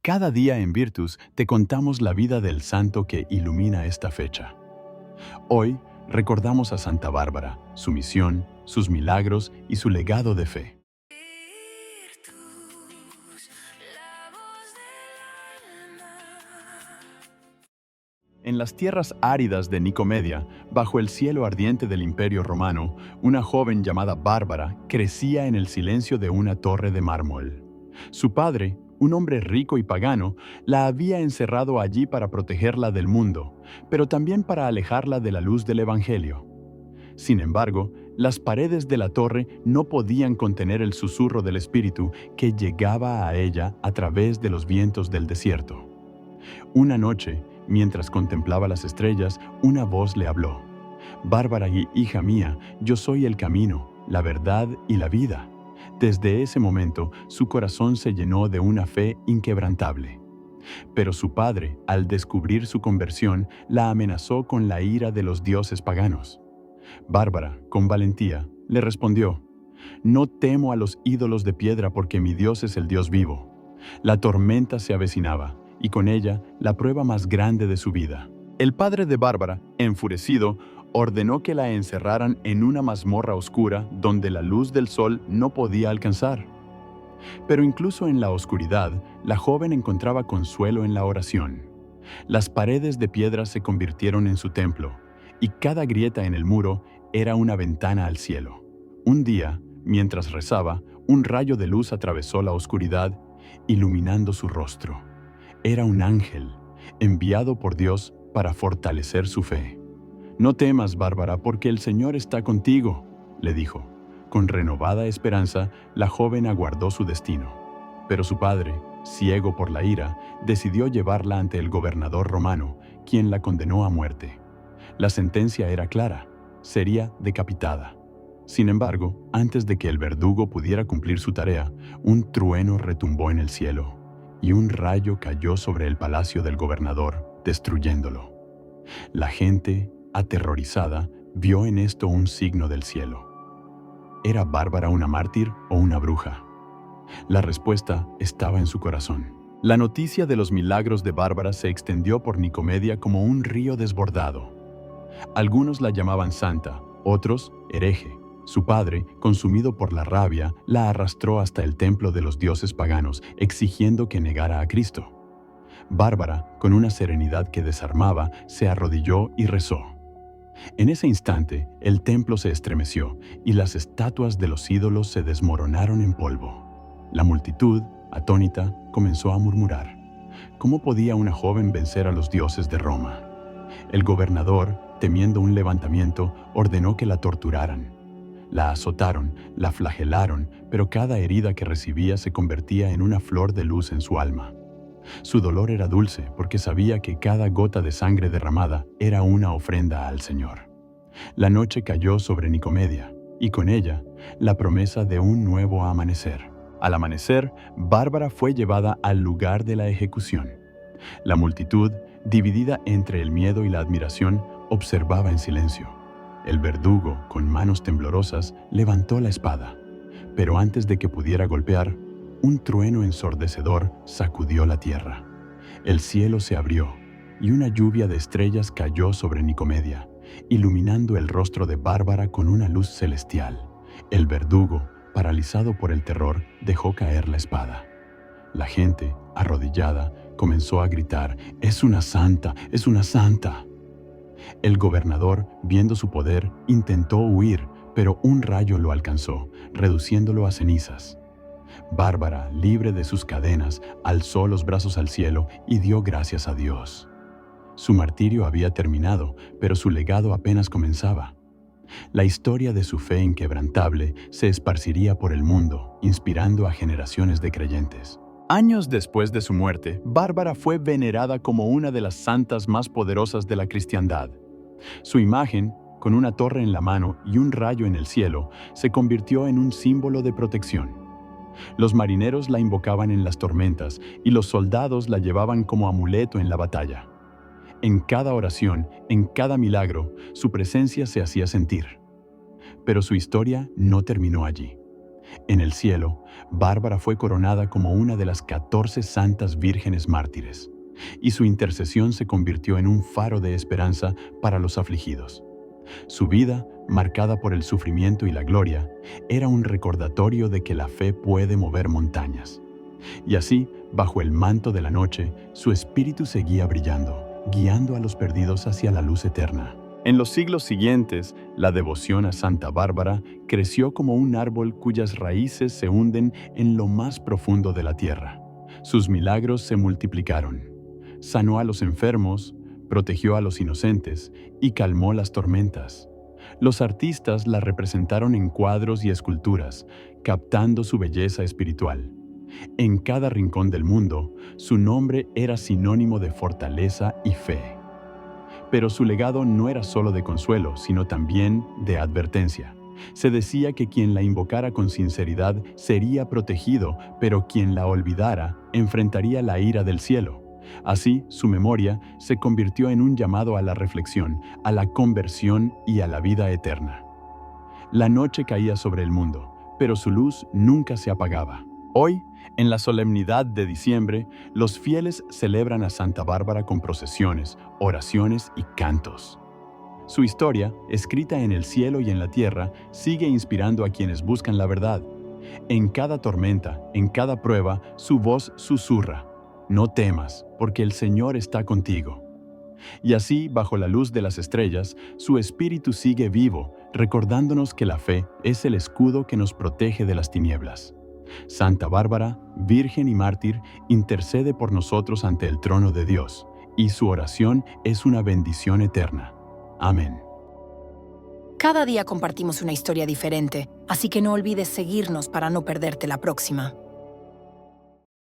Cada día en Virtus te contamos la vida del santo que ilumina esta fecha. Hoy recordamos a Santa Bárbara, su misión, sus milagros y su legado de fe. En las tierras áridas de Nicomedia, bajo el cielo ardiente del Imperio Romano, una joven llamada Bárbara crecía en el silencio de una torre de mármol. Su padre, un hombre rico y pagano, la había encerrado allí para protegerla del mundo, pero también para alejarla de la luz del Evangelio. Sin embargo, las paredes de la torre no podían contener el susurro del Espíritu que llegaba a ella a través de los vientos del desierto. Una noche, mientras contemplaba las estrellas, una voz le habló: «Bárbara, hija mía, yo soy el camino, la verdad y la vida». Desde ese momento, su corazón se llenó de una fe inquebrantable. Pero su padre, al descubrir su conversión, la amenazó con la ira de los dioses paganos. Bárbara, con valentía, le respondió: «No temo a los ídolos de piedra porque mi Dios es el Dios vivo». La tormenta se avecinaba, y con ella la prueba más grande de su vida. El padre de Bárbara, enfurecido, ordenó que la encerraran en una mazmorra oscura donde la luz del sol no podía alcanzar. Pero incluso en la oscuridad, la joven encontraba consuelo en la oración. Las paredes de piedra se convirtieron en su templo, y cada grieta en el muro era una ventana al cielo. Un día, mientras rezaba, un rayo de luz atravesó la oscuridad, iluminando su rostro. Era un ángel, enviado por Dios para fortalecer su fe. «No temas, Bárbara, porque el Señor está contigo», le dijo. Con renovada esperanza, la joven aguardó su destino. Pero su padre, ciego por la ira, decidió llevarla ante el gobernador romano, quien la condenó a muerte. La sentencia era clara: sería decapitada. Sin embargo, antes de que el verdugo pudiera cumplir su tarea, un trueno retumbó en el cielo, y un rayo cayó sobre el palacio del gobernador, destruyéndolo. La gente, aterrorizada, vio en esto un signo del cielo. ¿Era Bárbara una mártir o una bruja? La respuesta estaba en su corazón. La noticia de los milagros de Bárbara se extendió por Nicomedia como un río desbordado. Algunos la llamaban santa, otros hereje. Su padre, consumido por la rabia, la arrastró hasta el templo de los dioses paganos, exigiendo que negara a Cristo. Bárbara, con una serenidad que desarmaba, se arrodilló y rezó. En ese instante, el templo se estremeció y las estatuas de los ídolos se desmoronaron en polvo. La multitud, atónita, comenzó a murmurar: ¿cómo podía una joven vencer a los dioses de Roma? El gobernador, temiendo un levantamiento, ordenó que la torturaran. La azotaron, la flagelaron, pero cada herida que recibía se convertía en una flor de luz en su alma. Su dolor era dulce porque sabía que cada gota de sangre derramada era una ofrenda al Señor. La noche cayó sobre Nicomedia, y con ella, la promesa de un nuevo amanecer. Al amanecer, Bárbara fue llevada al lugar de la ejecución. La multitud, dividida entre el miedo y la admiración, observaba en silencio. El verdugo, con manos temblorosas, levantó la espada, pero antes de que pudiera golpear, un trueno ensordecedor sacudió la tierra. El cielo se abrió, y una lluvia de estrellas cayó sobre Nicomedia, iluminando el rostro de Bárbara con una luz celestial. El verdugo, paralizado por el terror, dejó caer la espada. La gente, arrodillada, comenzó a gritar: «¡Es una santa! ¡Es una santa!». El gobernador, viendo su poder, intentó huir, pero un rayo lo alcanzó, reduciéndolo a cenizas. Bárbara, libre de sus cadenas, alzó los brazos al cielo y dio gracias a Dios. Su martirio había terminado, pero su legado apenas comenzaba. La historia de su fe inquebrantable se esparciría por el mundo, inspirando a generaciones de creyentes. Años después de su muerte, Bárbara fue venerada como una de las santas más poderosas de la cristiandad. Su imagen, con una torre en la mano y un rayo en el cielo, se convirtió en un símbolo de protección. Los marineros la invocaban en las tormentas y los soldados la llevaban como amuleto en la batalla. En cada oración, en cada milagro, su presencia se hacía sentir. Pero su historia no terminó allí. En el cielo, Bárbara fue coronada como una de las 14 santas vírgenes mártires, y su intercesión se convirtió en un faro de esperanza para los afligidos. Su vida, marcada por el sufrimiento y la gloria, era un recordatorio de que la fe puede mover montañas. Y así, bajo el manto de la noche, su espíritu seguía brillando, guiando a los perdidos hacia la luz eterna. En los siglos siguientes, la devoción a Santa Bárbara creció como un árbol cuyas raíces se hunden en lo más profundo de la tierra. Sus milagros se multiplicaron. Sanó a los enfermos, protegió a los inocentes y calmó las tormentas. Los artistas la representaron en cuadros y esculturas, captando su belleza espiritual. En cada rincón del mundo, su nombre era sinónimo de fortaleza y fe. Pero su legado no era solo de consuelo, sino también de advertencia. Se decía que quien la invocara con sinceridad sería protegido, pero quien la olvidara enfrentaría la ira del cielo. Así, su memoria se convirtió en un llamado a la reflexión, a la conversión y a la vida eterna. La noche caía sobre el mundo, pero su luz nunca se apagaba. Hoy, en la solemnidad de diciembre, los fieles celebran a Santa Bárbara con procesiones, oraciones y cantos. Su historia, escrita en el cielo y en la tierra, sigue inspirando a quienes buscan la verdad. En cada tormenta, en cada prueba, su voz susurra: no temas, porque el Señor está contigo. Y así, bajo la luz de las estrellas, su espíritu sigue vivo, recordándonos que la fe es el escudo que nos protege de las tinieblas. Santa Bárbara, Virgen y Mártir, intercede por nosotros ante el trono de Dios, y su oración es una bendición eterna. Amén. Cada día compartimos una historia diferente, así que no olvides seguirnos para no perderte la próxima.